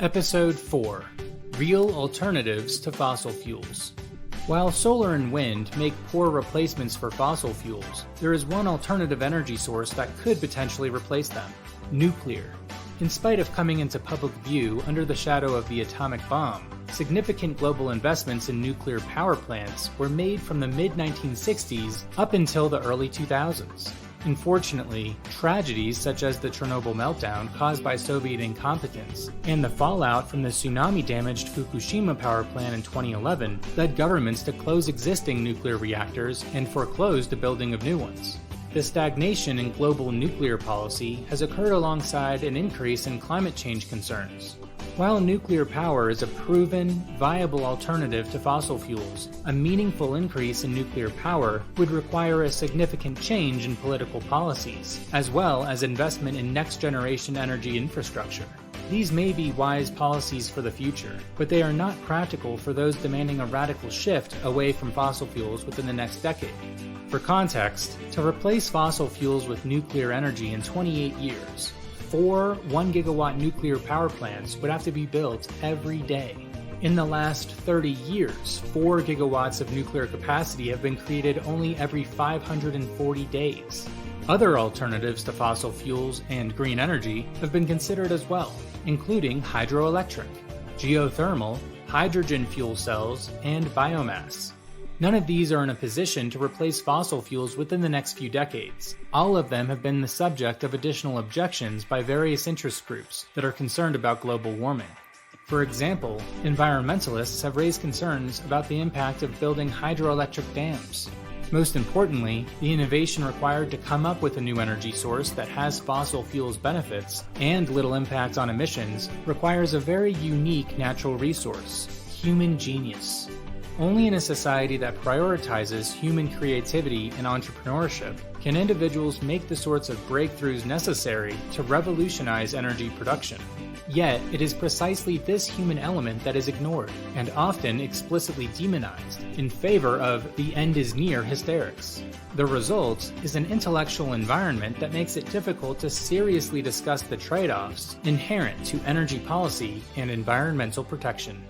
Episode 4: Real Alternatives to Fossil Fuels. While solar and wind make poor replacements for fossil fuels, there is one alternative energy source that could potentially replace them: nuclear. In spite of coming into public view under the shadow of the atomic bomb, significant global investments in nuclear power plants were made from the mid-1960s up until the early 2000s. Unfortunately, tragedies such as the Chernobyl meltdown caused by Soviet incompetence and the fallout from the tsunami-damaged Fukushima power plant in 2011 led governments to close existing nuclear reactors and foreclose the building of new ones. The stagnation in global nuclear policy has occurred alongside an increase in climate change concerns. While nuclear power is a proven, viable alternative to fossil fuels, a meaningful increase in nuclear power would require a significant change in political policies, as well as investment in next-generation energy infrastructure. These may be wise policies for the future, but they are not practical for those demanding a radical shift away from fossil fuels within the next decade. For context, to replace fossil fuels with nuclear energy in 28 years, 4 1-gigawatt nuclear power plants would have to be built every day. In the last 30 years, 4 gigawatts of nuclear capacity have been created only every 540 days. Other alternatives to fossil fuels and green energy have been considered as well, including hydroelectric, geothermal, hydrogen fuel cells, and biomass. None of these are in a position to replace fossil fuels within the next few decades. All of them have been the subject of additional objections by various interest groups that are concerned about global warming. For example, environmentalists have raised concerns about the impact of building hydroelectric dams. Most importantly, the innovation required to come up with a new energy source that has fossil fuels benefits and little impact on emissions requires a very unique natural resource: human genius. Only in a society that prioritizes human creativity and entrepreneurship can individuals make the sorts of breakthroughs necessary to revolutionize energy production. Yet, it is precisely this human element that is ignored, and often explicitly demonized, in favor of the end is near hysterics. The result is an intellectual environment that makes it difficult to seriously discuss the trade-offs inherent to energy policy and environmental protection.